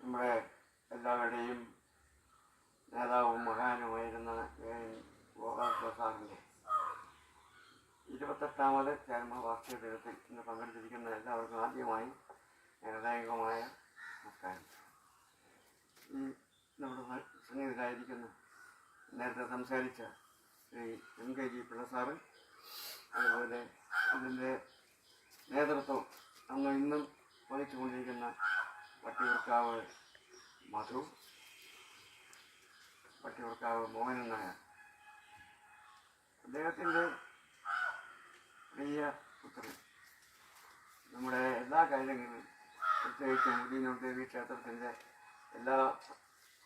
നമ്മുടെ എല്ലാവരുടെയും നേതാവും മഹാനുമായിരുന്ന ഗോപാൽ സാറിൻ്റെ 28ാമത് ചരമവാർഷിക ദിനത്തിൽ ഇന്ന് പങ്കെടുത്തിരിക്കുന്ന എല്ലാവർക്കും ആദ്യമായി ഹൃദയംഗമായ നമസ്കാരം. ഈ നമ്മുടെ സന്നിധിയിലായിരിക്കുന്ന നേരത്തെ സംസാരിച്ച ശ്രീ MKG പിള്ള സാറ്, അതുപോലെ അതിൻ്റെ നേതൃത്വം അന്ന് ഇന്നും വഹിച്ചുകൊണ്ടിരിക്കുന്ന വട്ടിയൂർക്കാവ് മധു, വട്ടിയൂർക്കാവ് മോഹനൻ നായർ, അദ്ദേഹത്തിൻ്റെ പ്രിയ പുത്രൻ നമ്മുടെ എല്ലാ കാര്യങ്ങളിലും, പ്രത്യേകിച്ചും ഉദീനോദേവി ക്ഷേത്രത്തിൻ്റെ എല്ലാ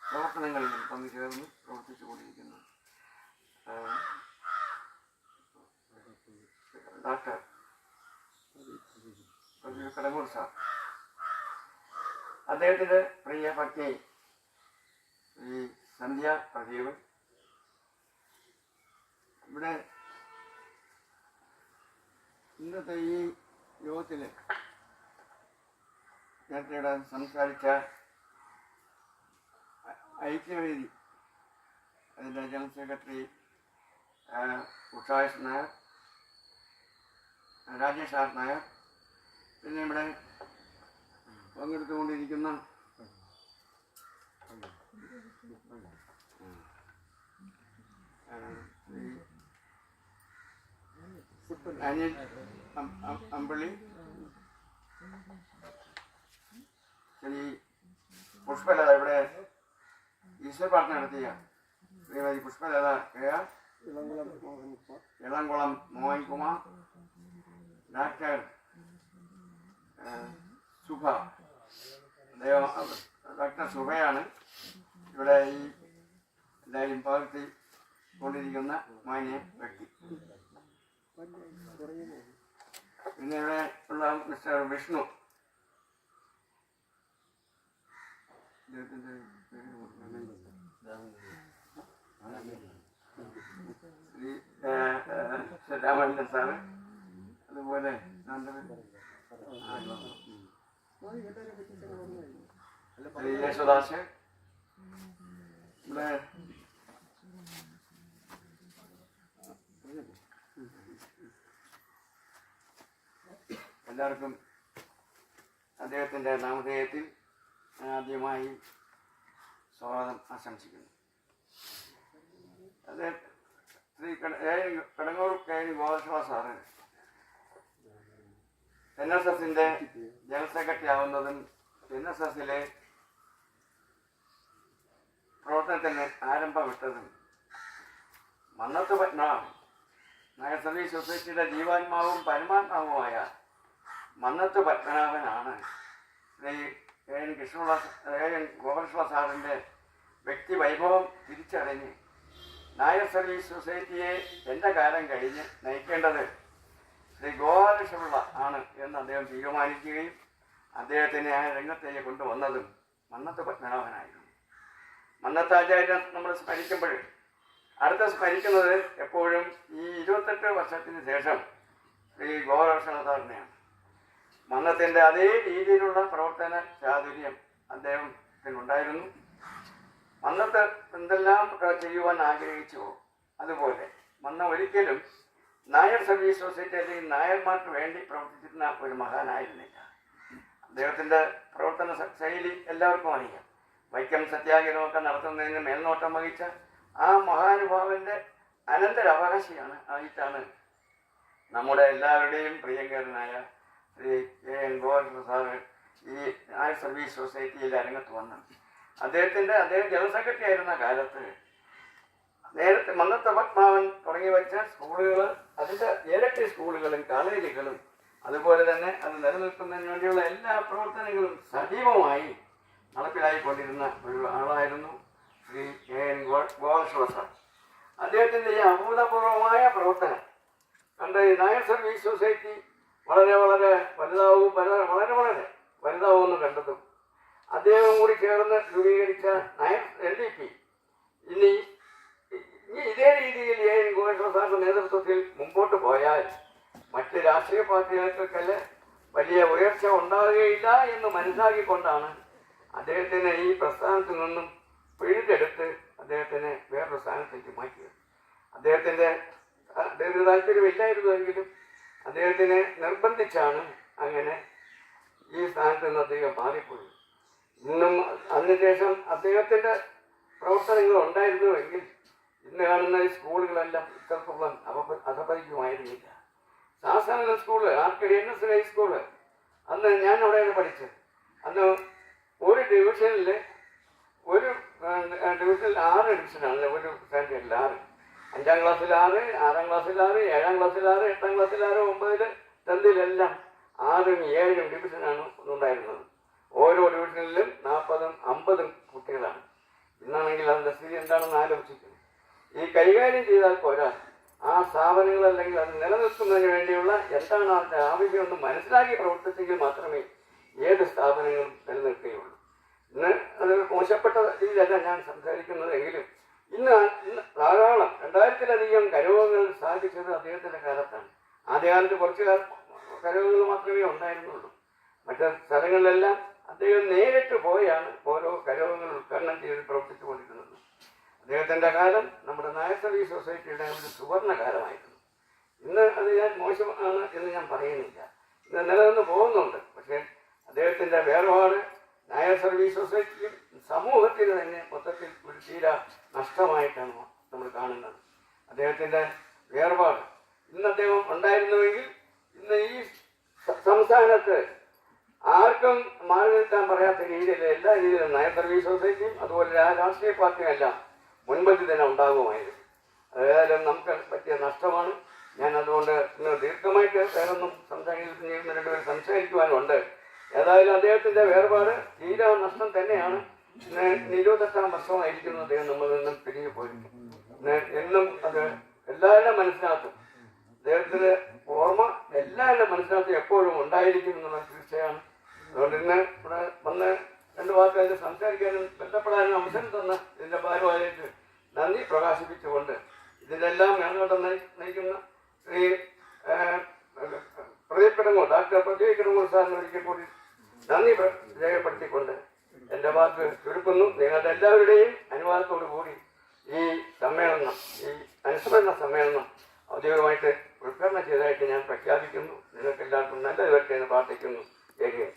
പ്രവർത്തനങ്ങളിലും പങ്കുചേർന്ന് പ്രവർത്തിച്ചു കൊണ്ടിരിക്കുന്നു ഡോക്ടർ കടങ്ങൂർ സാർ, അദ്ദേഹത്തിൻ്റെ പ്രിയ പത്നി ഈ സന്ധ്യ പ്രദീപ്, ഇവിടെ ഇന്നത്തെ ഈ യോഗത്തിൽ നേരത്തെ ഇവിടെ സംസാരിച്ച ഐക്യവേദി അതിൻ്റെ general secretary Ushash Nair, Rajesh R Nair, പിന്നെ ഇവിടെ പങ്കെടുത്തുകൊണ്ടിരിക്കുന്ന അനിൽ അമ്പള്ളി, ശ്രീ പുഷ്പലത, ഇവിടെ ഈശ്വര പ്രാർത്ഥന നടത്തിയ ശ്രീമതി പുഷ്പലത KR, ഇളംകുളം മോഹൻകുമാർ, ഡോക്ടർ സുഭ, അദ്ദേഹം ഡോക്ടർ സുഭയാണ് ഇവിടെ ഈ എല്ലാവരും പകർത്തി കൊണ്ടിരിക്കുന്ന മാന്യ വ്യക്തി. പിന്നെ ഇവിടെ ഉള്ള മിസ്റ്റർ വിഷ്ണു, അദ്ദേഹത്തിൻ്റെ ശ്രീ രാമചന്ദ്രൻ സാറ്, അതുപോലെ ശ്രീ യേശുദാസ്, ഇവിടെ എല്ലാവർക്കും അദ്ദേഹത്തിൻ്റെ നാമധേയത്തിൽ ആദ്യമായി സ്വാഗതം ആശംസിക്കുന്നു. അത് ശ്രീ കടങ്ങൂർ ഗോപാലകൃഷ്ണ സാറ് NSSൻ്റെ ജനറൽ സെക്രട്ടറി ആവുന്നതും NSSലെ പ്രവർത്തനത്തിന് ആരംഭമിട്ടതും മന്നത്ത് പത്മനാഭൻ നായർ സർവീസ് സൊസൈറ്റിയുടെ ജീവാത്മാവും പരമാത്മാവുമായ മന്നത്ത് പത്മനാഭനാണ് ശ്രീ AN ഗോപാലകൃഷ്ണ സാറിൻ്റെ വ്യക്തി വൈഭവം തിരിച്ചറിഞ്ഞ് നായർ സർവീസ് സൊസൈറ്റിയെ എൻ്റെ കാലം കഴിഞ്ഞ് നയിക്കേണ്ടത് ശ്രീ ഗോപാലകൃഷ്ണപിള്ള ആണ് എന്ന് അദ്ദേഹം തീരുമാനിക്കുകയും അദ്ദേഹത്തിനെ ആ രംഗത്തേക്ക് കൊണ്ടുവന്നതും മന്നത്ത് പത്മനാഭനായിരുന്നു. മന്നത്താചാര്യൻ നമ്മൾ സ്മരിക്കുമ്പോൾ അടുത്ത സ്മരിക്കുന്നത് എപ്പോഴും ഈ 28 വർഷത്തിന് ശേഷം ശ്രീ ഗോപാലകൃഷ്ണ സാറിനെയാണ്. മന്നത്തിൻ്റെ അതേ രീതിയിലുള്ള പ്രവർത്തന ചാതുര്യം അദ്ദേഹത്തിനുണ്ടായിരുന്നു. മന്നത്ത് എന്തെല്ലാം ചെയ്യുവാൻ ആഗ്രഹിച്ചുവോ അതുപോലെ മന്നം ഒരിക്കലും നായർ സർവീസ് സൊസൈറ്റി അല്ലെങ്കിൽ നായർമാർക്ക് വേണ്ടി പ്രവർത്തിച്ചിരുന്ന ഒരു മഹാനായിരുന്നില്ല. അദ്ദേഹത്തിൻ്റെ പ്രവർത്തന ശൈലി എല്ലാവർക്കും അറിയാം. വൈക്കം സത്യാഗ്രഹമൊക്കെ നടത്തുന്നതിന് മേൽനോട്ടം വഹിച്ച ആ മഹാനുഭാവൻ്റെ ആയിട്ടാണ് നമ്മുടെ എല്ലാവരുടെയും പ്രിയങ്കരനായ ശ്രീ AN ഗോപാലകൃഷ്ണ സാറ് ഈ നായർ സർവീസ് സൊസൈറ്റിയിൽ അരങ്ങത്ത് വന്നു. അദ്ദേഹം ജനറൽ സെക്രട്ടറി ആയിരുന്ന കാലത്ത് നേരത്തെ മന്നത്ത് പത്മാവൻ തുടങ്ങി വെച്ച സ്കൂളുകൾ, അതിൻ്റെ ഇരട്ടി സ്കൂളുകളും കോളേജുകളും അതുപോലെ തന്നെ അത് നിലനിൽക്കുന്നതിന് വേണ്ടിയുള്ള എല്ലാ പ്രവർത്തനങ്ങളും സജീവമായി നടപ്പിലായിക്കൊണ്ടിരുന്ന ഒരു ആളായിരുന്നു ശ്രീ AN ഗോപാലകൃഷ്ണ സാർ. അദ്ദേഹത്തിൻ്റെ ഈ അഭൂതപൂർവമായ പ്രവർത്തനം കണ്ട് നായർ സർവീസ് സൊസൈറ്റി വളരെ വലുതാവുമെന്ന് കണ്ടതും അദ്ദേഹം കൂടി ചേർന്ന് രൂപീകരിച്ച നായർ LDP ഇനി ഇതേ രീതിയിൽ AN ഗോപാലകൃഷ്ണ സാറിൻ്റെ നേതൃത്വത്തിൽ മുമ്പോട്ട് പോയാൽ മറ്റ് രാഷ്ട്രീയ പാർട്ടികൾക്കൊക്കെ വലിയ ഉയർച്ച ഉണ്ടാകുകയില്ല എന്ന് മനസ്സിലാക്കിക്കൊണ്ടാണ് അദ്ദേഹത്തിനെ ഈ പ്രസ്ഥാനത്തിൽ നിന്നും പിഴുതെടുത്ത് അദ്ദേഹത്തിനെ വേറൊരു സ്ഥാനത്തേക്ക് മാറ്റിയത്. അദ്ദേഹത്തിന് താല്പര്യമില്ലായിരുന്നുവെങ്കിലും അദ്ദേഹത്തിനെ നിർബന്ധിച്ചാണ് അങ്ങനെ ഈ സ്ഥാനത്ത് നിന്ന് അദ്ദേഹം മാറിപ്പോയി. ഇന്നും അതിനുശേഷം അദ്ദേഹത്തിൻ്റെ പ്രവർത്തനങ്ങൾ ഉണ്ടായിരുന്നുവെങ്കിൽ ഇന്ന് കാണുന്ന ഈ സ്കൂളുകളെല്ലാം ഇത്രത്തോളം അധപതിക്കുമായിരുന്നില്ല. ശാസ്ത്ര സ്കൂള്, ആർക്കടി NS ഹൈസ്കൂള്, അന്ന് ഞാൻ അവിടെയാണ് പഠിച്ചത്. അന്ന് ഒരു ഡിവിഷനിൽ 6 ഡിവിഷനാണ്, ഒരു സ്റ്റാൻഡേർഡിൽ 6. 5ാം ക്ലാസ്സിൽ 6, 6ാം ക്ലാസ്സിൽ 6, 7ാം ക്ലാസ്സിൽ 6, 8ാം ക്ലാസ്സിൽ 6, 9, 10ലെല്ലാം 6ഉം 7ഉം ഡിവിഷനാണ് ഉണ്ടായിരുന്നത്. ഓരോ ഡിവിഷനിലും 40ഉം 50ഉം കുട്ടികളാണ്. ഇന്നാണെങ്കിൽ അതിൻ്റെ സ്ഥിതി എന്താണെന്ന് ആലോചിക്കുന്നു. ഈ കൈകാര്യം ചെയ്താൽ പോരാ, ആ സ്ഥാപനങ്ങൾ അല്ലെങ്കിൽ അത് നിലനിർത്തുന്നതിന് വേണ്ടിയുള്ള എന്താണ് അതിൻ്റെ ആവശ്യമെന്ന് മനസ്സിലാക്കി പ്രവർത്തിച്ചെങ്കിൽ മാത്രമേ ഏത് സ്ഥാപനങ്ങളും നിലനിൽക്കുകയുള്ളൂ. ഇന്ന് അത് മോശപ്പെട്ട രീതിയിലല്ല ഞാൻ സംസാരിക്കുന്നത് എങ്കിലും ഇന്ന് ധാരാളം 2000-ലധികം കരയോഗങ്ങൾ സ്ഥാപിച്ചത് അദ്ദേഹത്തിൻ്റെ കാലത്താണ്. ആദ്യകാലത്ത് കുറച്ച് കരയോഗങ്ങൾ മാത്രമേ ഉണ്ടായിരുന്നുള്ളൂ. മറ്റു സ്ഥലങ്ങളിലെല്ലാം അദ്ദേഹം നേരിട്ട് പോയാണ് ഓരോ കരയോഗങ്ങൾ ഉദ്ഘാടനം ചെയ്ത് പ്രവർത്തിച്ചു കൊണ്ടിരുന്നത്. അദ്ദേഹത്തിൻ്റെ കാലം നമ്മുടെ നായർ സർവീസ് സൊസൈറ്റിയുടെ ഒരു സുവർണ്ണ കാലമായിരുന്നു. ഇന്ന് അത് ഞാൻ മോശമാണ് എന്ന് ഞാൻ പറയുന്നില്ല, ഇന്ന് നിലനിന്ന് പോകുന്നുണ്ട്. പക്ഷേ അദ്ദേഹത്തിൻ്റെ വേർപാട് നായർ സർവീസ് സൊസൈറ്റിയും സമൂഹത്തിന് തന്നെ മൊത്തത്തിൽ ഒരു തീരാ നഷ്ടമായിട്ടാണ് നമ്മൾ കാണുന്നത്. അദ്ദേഹത്തിൻ്റെ വേർപാട് ഇന്ന് അദ്ദേഹം ഉണ്ടായിരുന്നുവെങ്കിൽ ഇന്ന് ഈ സംസ്ഥാനത്ത് ആർക്കും മാറി നിൽക്കാൻ പറയാത്ത രീതിയിൽ എല്ലാ രീതിയിലും നായർ സർവീസ് സൊസൈറ്റിയും അതുപോലെ രാഷ്ട്രീയ പാർട്ടിയും എല്ലാം മുൻപന്തി തന്നെ ഉണ്ടാകുമായിരുന്നു. ഏതായാലും നമുക്ക് പറ്റിയ നഷ്ടമാണ്. ഞാൻ അതുകൊണ്ട് ഇന്ന് ദീർഘമായിട്ട് വേറൊന്നും സംസാരിക്കുവാനുണ്ട്. ഏതായാലും അദ്ദേഹത്തിൻ്റെ വേർപാട് തീരാ നഷ്ടം തന്നെയാണ്. ഇന്ന് 28ാം വർഷമായിരിക്കുന്നു അദ്ദേഹം നമ്മളിൽ നിന്നും പിരിഞ്ഞു പോയിരുന്നു. എന്നും അത് എല്ലാവരുടെ മനസ്സിനകത്തും അദ്ദേഹത്തിൻ്റെ ഓർമ്മ എല്ലാവരുടെ മനസ്സിനകത്തും എപ്പോഴും ഉണ്ടായിരിക്കും എന്നുള്ള തീർച്ചയാണ്. അതുകൊണ്ട് ഇന്ന് ഇവിടെ വന്ന് 2 വാക്കുകൾ സംസാരിക്കാനും ബന്ധപ്പെടാനും അവസരം തന്ന ഇതിൻ്റെ ഭാരവാഹികൾക്ക് നന്ദി പ്രകാശിപ്പിച്ചുകൊണ്ട് ഇതിൻ്റെ എല്ലാം മേൽനോട്ടം നയിക്കുന്ന ശ്രീ പ്രതികിടങ്ങൂർ ഡോക്ടർ പ്രതികിടങ്ങൂർ സാറിന് ഒരിക്കൽ കൂടി നന്ദി രേഖപ്പെടുത്തിക്കൊണ്ട് എൻ്റെ വാക്ക് ചുരുക്കുന്നു. നിങ്ങളുടെ എല്ലാവരുടെയും അനുവാദത്തോടു കൂടി ഈ സമ്മേളനം, ഈ അനുസ്മരണ സമ്മേളനം ഔദ്യോഗികമായിട്ട് ഉദ്ഘാടനം ചെയ്തതായിട്ട് ഞാൻ പ്രഖ്യാപിക്കുന്നു. നിങ്ങൾക്ക് എല്ലാവർക്കും നല്ലത് വരട്ടെ എന്ന് പ്രാർത്ഥിക്കുന്നു. ജയ് ഹിന്ദ്.